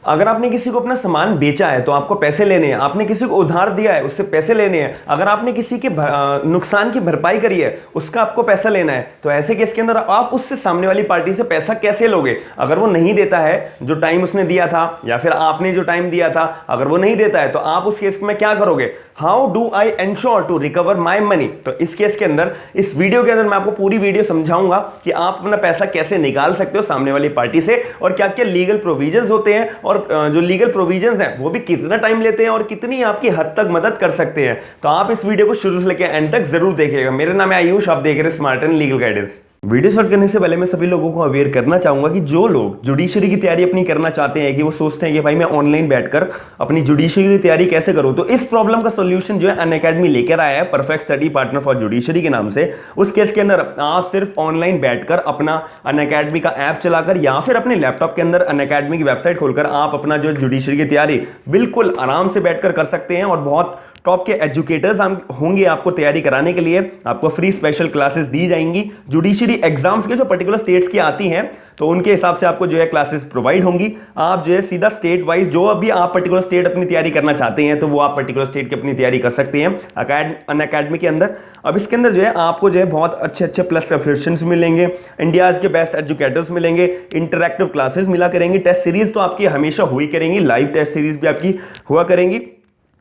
अगर आपने किसी को अपना सामान बेचा है तो आपको पैसे लेने हैं, आपने किसी को उधार दिया है उससे पैसे लेने हैं, अगर आपने किसी के नुकसान की भरपाई करी है उसका आपको पैसा लेना है। तो ऐसे केस के अंदर आप उससे सामने वाली पार्टी से पैसा कैसे लोगे? अगर वो नहीं देता है जो टाइम उसने दिया था, या फिर आपने जो टाइम दिया था, अगर वो नहीं देता है तो आप उस केस में क्या करोगे? How do I ensure to recover my money? तो इस केस के अंदर, इस वीडियो के अंदर मैं आपको पूरी वीडियो समझाऊंगा कि आप अपना पैसा कैसे निकाल सकते हो सामने वाली पार्टी से, और क्या क्या लीगल प्रोविजंस होते हैं, और जो लीगल प्रोविजंस हैं वो भी कितना टाइम लेते हैं और कितनी आपकी हद तक मदद कर सकते हैं। तो आप इस वीडियो को शुरू से लेकर एंड तक जरूर देखिएगा। मेरा नाम है आयुष, आप देख रहे हैं smart and legal guidance. Video start करने से पहले मैं सभी लोगों को अवेयर करना चाहूंगा कि जो लोग जुडिशरी की तैयारी अपनी करना चाहते हैं, कि वो सोचते हैं कि भाई मैं ऑनलाइन बैठकर अपनी जुडिशरी की तैयारी कैसे करूं, तो इस प्रॉब्लम का सॉल्यूशन जो है अनअकैडमी लेकर आया है, perfect study partner for judiciary के नाम से। उस केस के अंदर आप सिर्फ ऑनलाइन बैठकर अपना अनअकैडमी का ऐप चलाकर या फिर अपने लैपटॉप के अंदर अनअकैडमी की वेबसाइट खोलकर आप अपना जो जुडिशरी की तैयारी बिल्कुल आराम से बैठकर कर सकते हैं। और बहुत टॉप के एजुकेटर्स होंगे आपको तैयारी कराने के लिए, आपको फ्री स्पेशल क्लासेस दी जाएंगी। जुडिशरी एग्जाम्स के जो पर्टिकुलर स्टेट्स की आती हैं तो उनके हिसाब से आपको जो है क्लासेस प्रोवाइड होंगी। आप जो है सीधा स्टेट वाइज जो अभी आप पर्टिकुलर स्टेट अपनी तैयारी करना चाहते हैं तो वो आप पर्टिकुलर स्टेट की अपनी तैयारी कर सकते हैं अनअकैडमी के अंदर। अब इसके अंदर जो है आपको जो है बहुत अच्छे अच्छे प्लस सब्सक्रिप्शंस मिलेंगे, इंडियाज के बेस्ट एजुकेटर्स मिलेंगे, इंटरैक्टिव क्लासेस मिला करेंगे, टेस्ट सीरीज तो आपकी हमेशा हुई करेंगी, लाइव टेस्ट सीरीज भी आपकी हुआ करेंगी।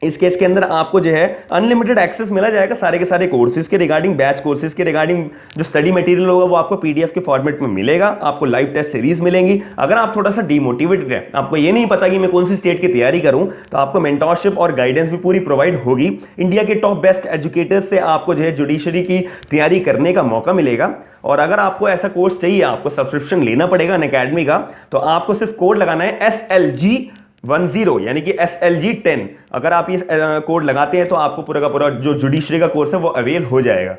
इस केस के अंदर आपको जो है अनलिमिटेड एक्सेस मिला जाएगा सारे के सारे कोर्सेज के रिगार्डिंग, बैच कोर्सेज के रिगार्डिंग। जो स्टडी मटेरियल होगा वो आपको पीडीएफ के फॉर्मेट में मिलेगा, आपको लाइव टेस्ट सीरीज मिलेंगी। अगर आप थोड़ा सा डिमोटिवेटेड है, आपको ये नहीं पता कि मैं कौन सी स्टेट की तैयारी करूं, तो आपको मेंटरशिप और गाइडेंस भी पूरी प्रोवाइड होगी। इंडिया के टॉप बेस्ट एजुकेटर्स से आपको जो है जुडिशरी की तैयारी करने का मौका मिलेगा। और अगर आपको ऐसा कोर्स चाहिए, आपको सब्सक्रिप्शन लेना पड़ेगा अनअकैडमी का, तो आपको सिर्फ कोड लगाना है SLG10 यानी कि SLG10। अगर आप ये कोड लगाते हैं तो आपको पूरा का पूरा जो जुडिशरी का कोर्स है वो अवेल हो जाएगा।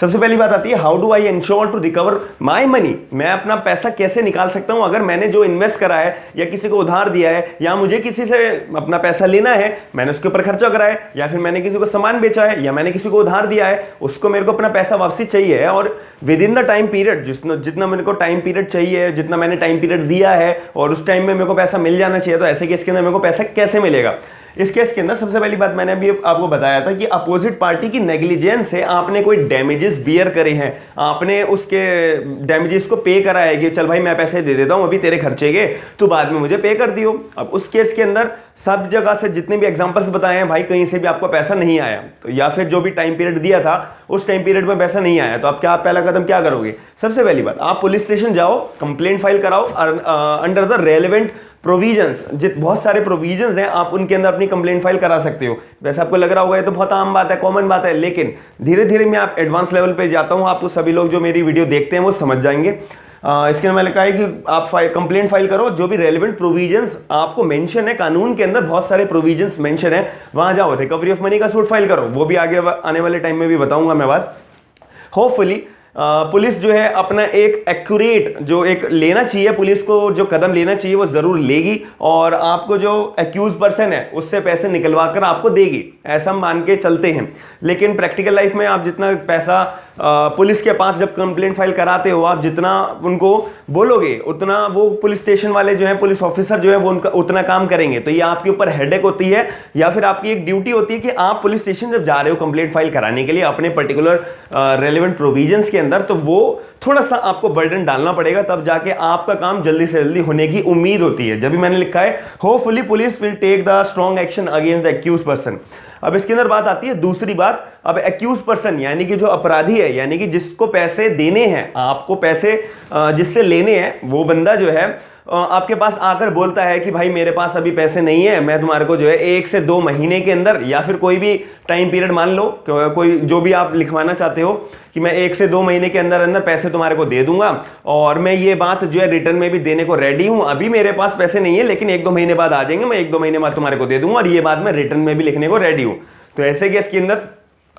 सबसे पहली बात आती है how do I ensure to recover my money? मैं अपना पैसा कैसे निकाल सकता हूं? अगर मैंने जो इन्वेस्ट करा है या किसी को उधार दिया है या मुझे किसी से अपना पैसा लेना है, मैंने उसके ऊपर खर्चा करा है, या फिर मैंने किसी को सामान बेचा है या मैंने किसी को उधार दिया है, उसको मेरे को अपना पैसा वापसी चाहिए है, और with in the time period जितना मेरे को टाइम पीरियड चाहिए, जितना मैंने टाइम पीरियड दिया है और उस टाइम में मेरे को पैसा मिल जाना चाहिए, तो ऐसे केस के अंदर मेरे को पैसा कैसे मिलेगा? इस केस के अंदर सबसे पहली बात मैंने अभी आपको बताया था कि अपोजिट पार्टी की नेग्लिजेंस से आपने कोई डैमेजेस बियर करे हैं, आपने उसके डैमेजेस को पे करा है कि चल भाई मैं पैसे दे देता हूं अभी तेरे खर्चे के, तो बाद में मुझे पे कर दियो। अब उस केस के अंदर सब जगह से जितने भी एग्जांपल्स बताए हैं भाई, कहीं से भी आपको पैसा नहीं आया, तो या फिर जो भी टाइम पीरियड दिया था उस टाइम पीरियड में पैसा नहीं आया, तो आप क्या पहला कदम क्या करोगे? सबसे पहली बात, आप पुलिस स्टेशन जाओ, कंप्लेंट फाइल कराओ अंडर द रेलेवेंट प्रोविजंस। बहुत सारे प्रोविजंस हैं, आप उनके अंदर अपनी कंप्लेंट फाइल करा सकते हो। वैसे आपको लग रहा होगा ये तो बहुत आम बात है, कॉमन बात है, लेकिन धीरे धीरे मैं आप एडवांस लेवल पे जाता हूं, आपको सभी लोग जो मेरी वीडियो देखते हैं वो समझ जाएंगे। इसके अंदर मैंने कहा है कि आप कंप्लेंट फाइल करो, जो भी रेलेवेंट प्रोविजंस आपको मेंशन है कानून के अंदर, बहुत सारे प्रोविजंस मेंशन है, वहां जाओ, रिकवरी ऑफ मनी का सूट फाइल करो, वो भी आगे आने वाले टाइम में भी बताऊंगा मैं बात। होपफुली पुलिस जो है अपना एक एक्यूरेट जो एक लेना चाहिए, पुलिस को जो कदम लेना चाहिए वो जरूर लेगी, और आपको जो एक्यूज पर्सन है उससे पैसे निकलवा कर आपको देगी, ऐसा मान के चलते हैं। लेकिन प्रैक्टिकल लाइफ में आप जितना पैसा पुलिस के पास जब कंप्लेंट फाइल कराते हो, आप जितना उनको बोलोगे उतना वो पुलिस स्टेशन वाले जो है, पुलिस ऑफिसर जो है वो उनका उतना काम करेंगे। तो ये आपके ऊपर हेडेक होती है, या फिर आपकी एक ड्यूटी होती है कि आप पुलिस स्टेशन जब जा रहे हो कंप्लेंट फाइल कराने के लिए अपने पर्टिकुलर रेलेवेंट प्रोविजंस के अंदर, तो वो थोड़ा सा आपको बर्डन डालना पड़ेगा, तब जाके आपका काम जल्दी से जल्दी होने की उम्मीद होती है। जब भी मैंने लिखा है hopefully police will take the strong action against the accuse person. अब इसके अंदर बात आती है दूसरी बात, अब एक्यूज पर्सन यानी कि जो अपराधी है, यानी कि जिसको पैसे देने हैं, आपको पैसे जिससे लेने हैं, वो बंदा जो है आपके पास आकर बोलता है कि भाई मेरे पास अभी पैसे नहीं है, मैं तुम्हारे को जो है 1 से 2 महीने के अंदर, या फिर कोई भी टाइम पीरियड मान लो, कोई जो भी आप लिखवाना चाहते हो कि मैं 1 से 2 महीने के अंदर अंदर पैसे तुम्हारे को दे दूंगा, और मैं ये बात जो है रिटर्न में भी देने को रेडी हूं, अभी मेरे पास पैसे नहीं है लेकिन 1-2 महीने बाद आ जाएंगे, मैं 1-2 महीने बाद तुम्हारे को दे दूंगा, और ये बात मैं रिटर्न में भी लिखने को रेडी हूं। तो ऐसे केस के अंदर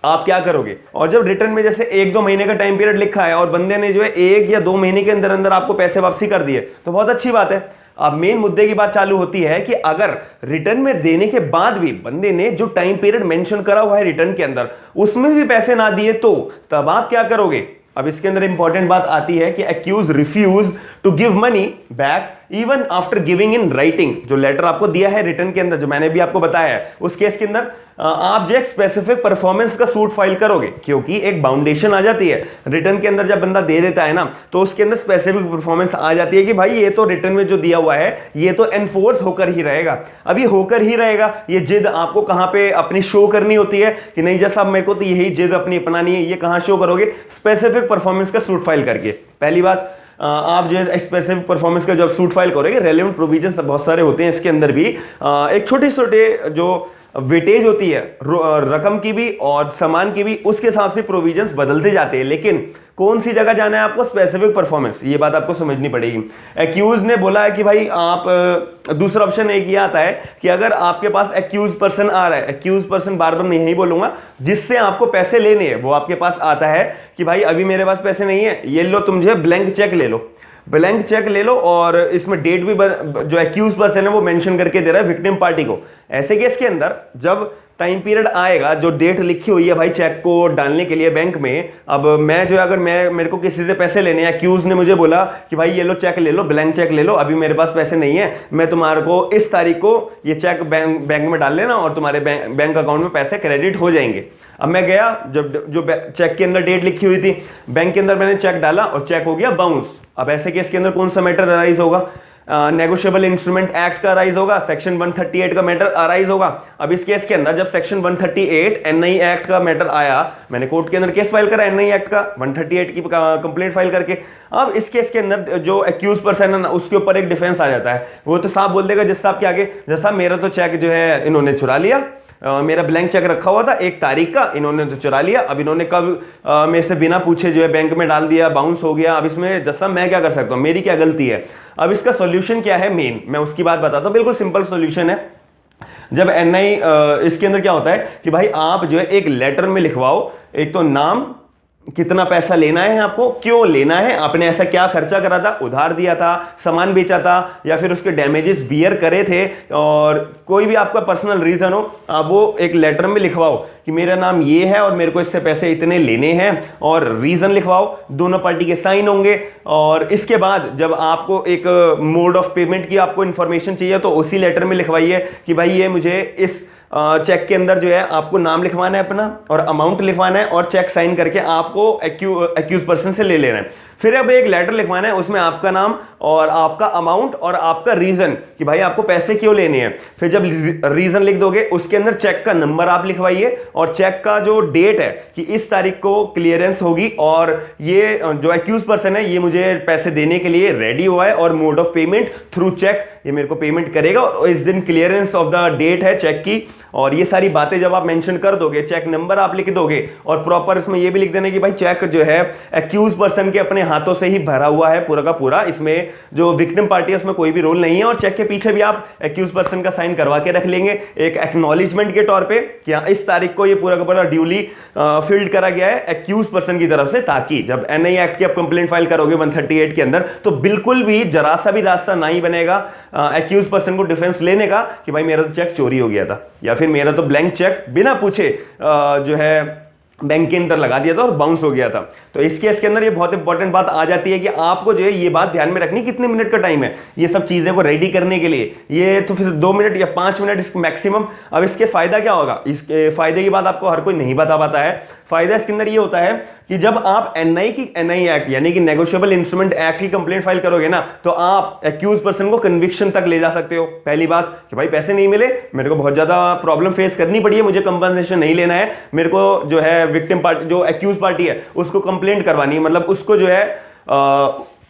आप क्या करोगे? और जब रिटर्न में जैसे 1-2 महीने का टाइम पीरियड लिखा है और बंदे ने जो है 1 या 2 महीने के अंदर अंदर आपको पैसे वापसी कर दिए, तो बहुत अच्छी बात है। अब मेन मुद्दे की बात चालू होती है कि अगर रिटर्न में देने के बाद भी बंदे ने जो टाइम पीरियड मेंशन करा हुआ है रिटर्न के अंदर उसमें भी पैसे ना दिए, तो तब आप क्या करोगे? अब इसके अंदर इंपॉर्टेंट बात आती है कि accuse refuse to give money back even after giving in writing. जो लेटर आपको दिया है रिटर्न के अंदर, जो मैंने भी आपको बताया है, उस केस के अंदर आप जो एक स्पेसिफिक परफॉर्मेंस का सूट फाइल करोगे, क्योंकि एक बाउंडेशन आ जाती है रिटर्न के अंदर। जब बंदा दे देता है ना, तो उसके अंदर स्पेसिफिक परफॉर्मेंस आ जाती है कि भाई ये तो रिटर्न में जो दिया हुआ है ये तो एनफोर्स होकर ही रहेगा। अब ये होकर ही रहेगा, ये जिद आपको कहां पे अपनी शो करनी होती है कि नहीं जैसा मेरे को तो यही जिद अपनी अपनानी है, ये कहां शो करोगे? स्पेसिफिक परफॉर्मेंस का सूट फाइल करके। पहली बात, आप जो है स्पेसिफिक परफॉर्मेंस का जब सूट फाइल करोगे, रेलेवेंट प्रोविजंस बहुत सारे होते हैं इसके अंदर भी। एक छोटे छोटे जो वेटेज होती है रकम की भी और सामान की भी, उसके हिसाब से प्रोविजंस बदलते जाते हैं। लेकिन कौन सी जगह जाना है आपको? स्पेसिफिक परफॉर्मेंस, ये बात आपको समझनी पड़ेगी। एक्यूज ने बोला है कि भाई आप, दूसरा ऑप्शन एक ये आता है कि अगर आपके पास एक्यूज पर्सन आ रहा है, एक्यूज पर्सन बार बार मैं यही बोलूंगा, जिससे आपको पैसे लेने हैं, वो आपके पास आता है कि भाई अभी मेरे पास पैसे नहीं है, ये लो तुम जो है ब्लैंक चेक ले लो, ब्लैंक चेक ले लो, और इसमें डेट भी जो एक्यूज पर्सन है वो मेंशन करके दे रहा है विक्टिम पार्टी को। ऐसे केस के अंदर जब टाइम पीरियड आएगा, जो डेट लिखी हुई है भाई चेक को डालने के लिए बैंक में, अब मैं जो है अगर मेरे को किसी से पैसे लेने हैं, एक्यूज ने मुझे बोला कि भाई ये लो चेक ले लो, ब्लैंक चेक ले लो, अभी मेरे पास पैसे नहीं है, मैं तुम्हारे को इस तारीख को ये चेक बैंक में डाल लेना और तुम्हारे बैंक अकाउंट में पैसे क्रेडिट हो जाएंगे। अब मैं गया, जब जो चेक के अंदर डेट लिखी हुई थी, बैंक के अंदर मैंने चेक डाला और चेक हो गया बाउंस। अब ऐसे केस के अंदर कौन सा मैटर अराइज होगा? नेगोशिएबल इंस्ट्रूमेंट एक्ट का अराइज होगा, सेक्शन 138 का मैटर अराइज होगा। अब इस केस के अंदर जब सेक्शन 138 एनआई एक्ट का मैटर आया, मैंने कोर्ट के अंदर केस फाइल करा एनआई एक्ट का 138 की कंप्लेंट फाइल करके। अब इस केस के अंदर जो एक्यूज पर्सन है ना, उसके ऊपर एक डिफेंस आ जाता है। वो तो साहब बोल देगा जज साहब के आगे, जज साहब मेरा तो चेक जो है इन्होंने चुरा लिया, मेरा ब्लैंक चेक रखा हुआ था 1 तारीख का, इन्होंने तो चुरा लिया, अब इन्होंने कब मेरे से बिना पूछे जो है बैंक में डाल दिया, बाउंस हो गया। अब इसमें जज साहब मैं क्या कर सकता हूँ, मेरी क्या गलती है? अब इसका सॉल्यूशन क्या है मेन, मैं उसकी बात बताता हूँ। बिल्कुल सिंपल सॉल्यूशन है। जब एनआई इसके अंदर क्या होता है कि भाई आप जो है एक लेटर में लिखवाओ, एक तो नाम, कितना पैसा लेना है आपको, क्यों लेना है, आपने ऐसा क्या खर्चा करा था, उधार दिया था, सामान बेचा था, या फिर उसके डैमेजेस बियर करे थे, और कोई भी आपका पर्सनल रीजन हो, आप वो एक लेटर में लिखवाओ कि मेरा नाम ये है और मेरे को इससे पैसे इतने लेने हैं, और रीजन लिखवाओ, दोनों पार्टी के साइन होंगे। और इसके बाद जब आपको एक मोड ऑफ पेमेंट की आपको इंफॉर्मेशन चाहिए, तो उसी लेटर में लिखवाइए कि भाई ये मुझे इस चेक के अंदर जो है आपको नाम लिखवाना है अपना और अमाउंट लिखवाना है, और चेक साइन करके आपको एक्यूज पर्सन से ले लेना है। फिर अब एक लेटर लिखवाना है, उसमें आपका नाम और आपका अमाउंट और आपका रीजन कि भाई आपको पैसे क्यों लेने हैं। फिर जब रीजन लिख दोगे, उसके अंदर चेक का नंबर आप लिखवाइए और चेक का जो डेट है कि इस तारीख को क्लियरेंस होगी, और ये जो एक्यूज पर्सन है ये मुझे पैसे देने के लिए रेडी हुआ है, और mode of payment through cheque ये मेरे को पेमेंट करेगा, और इस दिन क्लियरेंस ऑफ द डेट है चेक की। और ये सारी बातें जब आप मेंशन कर दोगे, चेक नंबर आप लिख दोगे, और प्रॉपर इसमें ये भी लिख देना कि भाई चेक जो है एक्यूज पर्सन के अपने हाथों से ही भरा हुआ है पूरा का पूरा, इसमें जो विक्टिम पार्टी है उसमें कोई भी रोल नहीं है, और चेक के पीछे भी आप एक्यूज पर्सन का साइन करवा के रख लेंगे एक एक्नॉलेजमेंट के तौर पे कि इस तारीख को ये पूरा का पूरा ड्यूली फिल्ड करा गया है एक्यूज पर्सन की तरफ से, ताकि जब एनआई एक्ट की आप कंप्लेंट फाइल करोगे 138 के अंदर, तो बिल्कुल भी जरा सा भी रास्ता नहीं बनेगा एक्यूज पर्सन को डिफेंस लेने का कि भाई मेरा तो चेक चोरी हो गया था, या फिर मेरा तो ब्लैंक चेक बिना पूछे जो है बैंक के अंदर लगा दिया था और बाउंस हो गया था। तो इस केस के अंदर ये बहुत इंपॉर्टेंट बात आ जाती है कि आपको जो है ये बात ध्यान में रखनी, कितने मिनट का टाइम है ये सब चीजें को रेडी करने के लिए, ये तो फिर 2 मिनट या 5 मिनट मैक्सिमम। अब इसके फायदा क्या होगा, इसके फायदे की बात आपको हर कोई नहीं बता पाता है। फायदा इसके अंदर ये होता है कि जब आप एनआई एक्ट यानी कि नेगोशिएबल इंस्ट्रूमेंट एक्ट की कंप्लेंट फाइल करोगे ना, तो आप एक्यूज पर्सन को कन्विक्शन तक ले जा सकते हो। पहली बात कि भाई पैसे नहीं मिले, मेरे को बहुत ज्यादा प्रॉब्लम फेस करनी पड़ी है, मुझे कंपनसेशन नहीं लेना है, मेरे को जो है विक्टिम पार्टी जो एक्यूज पार्टी है उसको कंप्लेंट करवानी है, मतलब उसको जो है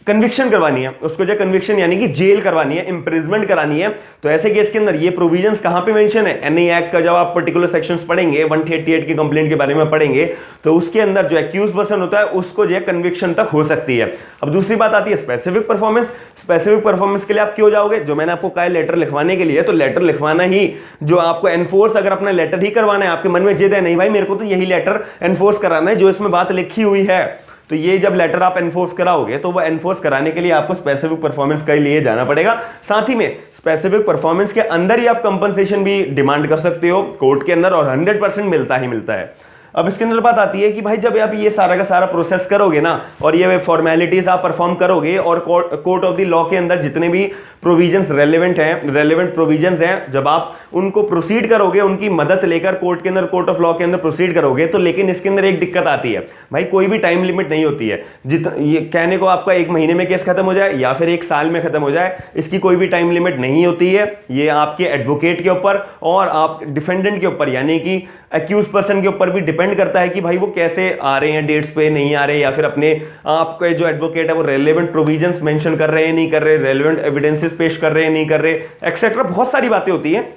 कन्विक्शन करवानी है, उसको जो कन्विक्शन यानी कि जेल करवानी है, इंप्रिजमेंट करानी है। तो ऐसे केस के अंदर ये प्रोविजंस कहां पे मेंशन है, एनआई एक्ट का जब आप पर्टिकुलर सेक्शंस पढ़ेंगे 138 की कंप्लेंट के बारे में पढ़ेंगे, तो उसके अंदर जो एक्यूज पर्सन होता है उसको जो है कन्विक्शन तक हो सकती है। अब दूसरी बात आती है स्पेसिफिक परफॉर्मेंस। स्पेसिफिक परफॉर्मेंस के लिए आप क्यों जाओगे, जो मैंने आपको कहा लेटर लिखवाने के लिए, तो लेटर लिखवाना ही जो आपको एनफोर्स अगर अपना लेटर ही करवाना है, आपके मन में जिद है नहीं भाई मेरे को तो यही लेटर एनफोर्स कराना है जो इसमें बात लिखी हुई है, तो ये जब लेटर आप एनफोर्स कराओगे तो वो एनफोर्स कराने के लिए आपको स्पेसिफिक परफॉर्मेंस के लिए जाना पड़ेगा। साथ ही में स्पेसिफिक परफॉर्मेंस के अंदर ही आप कंपनसेशन भी डिमांड कर सकते हो कोर्ट के अंदर, और 100% मिलता ही मिलता है। अब इसके अंदर बात आती है कि भाई जब आप ये सारा का सारा प्रोसेस करोगे ना और ये फॉर्मेलिटीज आप परफॉर्म करोगे और कोर्ट ऑफ द लॉ के अंदर जितने भी प्रोविजंस रेलेवेंट प्रोविजंस हैं, जब आप उनको प्रोसीड करोगे, उनकी मदद लेकर कोर्ट के अंदर, कोर्ट ऑफ लॉ के अंदर प्रोसीड करोगे, तो लेकिन इसके अंदर एक दिक्कत आती है भाई, कोई भी टाइम लिमिट नहीं होती है। ये कहने को आपका 1 महीने में केस खत्म हो जाए या फिर 1 साल में खत्म हो जाए, इसकी कोई भी टाइम लिमिट नहीं होती है। ये आपके एडवोकेट के ऊपर और आप डिफेंडेंट के ऊपर यानी कि एक्यूज पर्सन के ऊपर भी डिपेंड करता है कि भाई वो कैसे आ रहे हैं, डेट्स पे नहीं आ रहे, या फिर अपने आपके जो एडवोकेट है वो रेलेवेंट प्रोविजंस मेंशन कर रहे हैं नहीं कर रहे, रेलेवेंट एविडेंसेस पेश कर रहे हैं नहीं कर रहे, एक्सेट्रा बहुत सारी बातें होती हैं।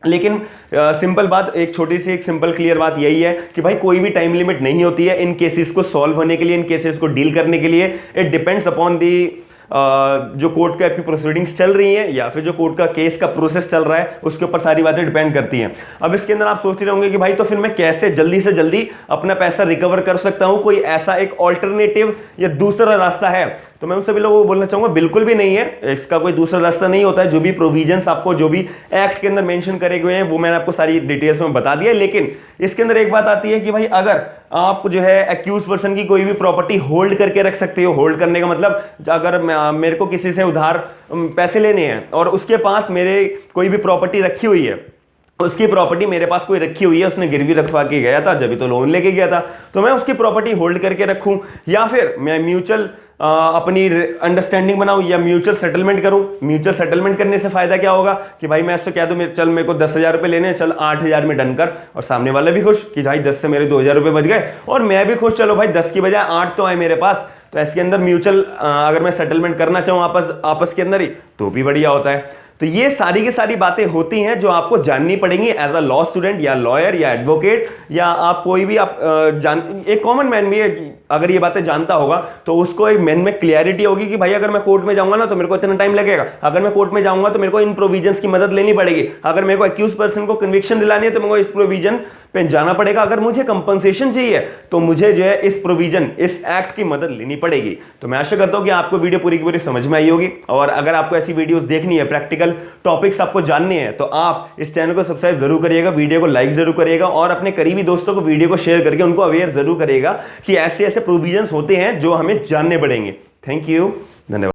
लेकिन सिंपल बात, एक छोटी सी एक सिंपल क्लियर बात यही है कि भाई कोई भी टाइम लिमिट नहीं होती है इन केसेस को सॉल्व होने के लिए, इन केसेस को डील करने के लिए। इट डिपेंड्स अपॉन दी जो कोर्ट का प्रोसीडिंग्स चल रही है या फिर जो कोर्ट का केस का प्रोसेस चल रहा है, उसके ऊपर सारी बातें डिपेंड करती हैं। अब इसके अंदर आप सोच रहे होंगे कि भाई तो फिर मैं कैसे जल्दी से जल्दी अपना पैसा रिकवर कर सकता हूं, कोई ऐसा एक ऑल्टरनेटिव या दूसरा रास्ता है? तो मैं उन सभी लोगों को बोलना चाहूंगा बिल्कुल भी नहीं है, इसका कोई दूसरा रास्ता नहीं होता है। जो भी प्रोविजंस आपको, जो भी एक्ट के अंदर मेंशन करे गए हैं, वो मैंने आपको सारी डिटेल्स में बता दिया। लेकिन इसके अंदर एक बात आती है कि भाई अगर आप जो है एक्यूज पर्सन की कोई भी प्रॉपर्टी होल्ड करके रख सकते हो, होल्ड करने का मतलब अगर मेरे को किसी से उधार पैसे लेने हैं और उसके पास मेरे कोई भी प्रॉपर्टी रखी हुई है, उसकी प्रॉपर्टी मेरे पास कोई रखी हुई है, उसने गिरवी रखवा के गया था, जब भी तो लोन लेके गया था, तो मैं उसकी प्रॉपर्टी होल्ड करके रखूं या फिर मैं म्यूचुअल अपनी अंडरस्टैंडिंग बनाऊं या म्यूचुअल सेटलमेंट करूं। म्यूचुअल सेटलमेंट करने से फायदा क्या होगा कि भाई मैं इससे कह दूं चल मेरे को 10,000 रुपए लेने, चल 8,000 में डन कर, और सामने वाला भी खुश कि भाई 10 से मेरे 2,000 रुपए बच गए और मैं भी खुश, चलो भाई 10 की बजाय 8 तो आए मेरे पास। तो इसके अंदर म्यूचुअल अगर मैं सेटलमेंट करना चाहूं आपस के अंदर ही, तो भी बढ़िया होता है। तो ये सारी की सारी बातें होती हैं जो आपको जाननी पड़ेंगी एज अ लॉ स्टूडेंट या लॉयर या एडवोकेट, या आप कोई भी आप एक कॉमन मैन भी है कि अगर ये बातें जानता होगा तो उसको एक मैन में क्लियरिटी होगी कि भाई अगर मैं कोर्ट में जाऊंगा ना तो मेरे को इतना टाइम लगेगा, अगर मैं कोर्ट में जाऊंगा तो मेरे को इन प्रोविजंस की मदद लेनी पड़ेगी, अगर मेरे को एक्यूज पर्सन को कन्विक्शन दिलानी है तो मेरे को इस प्रोविजन पे जाना पड़ेगा, अगर मुझे कंपनसेशन चाहिए तो मुझे जो है इस प्रोविजन, इस एक्ट की मदद लेनी पड़ेगी। तो मैं आशा करता हूं कि आपको वीडियो पूरी की पूरी समझ में आई होगी, और अगर आपको ऐसी वीडियोस देखनी है, प्रैक्टिकल टॉपिक्स आपको जानने हैं, तो आप इस चैनल को सब्सक्राइब जरूर करिएगा, वीडियो को लाइक जरूर करिएगा और अपने करीबी दोस्तों को वीडियो को शेयर करके उनको अवेयर जरूर करिएगा कि ऐसे ऐसे प्रोविजंस होते हैं जो हमें जानने पड़ेंगे। थैंक यू, धन्यवाद।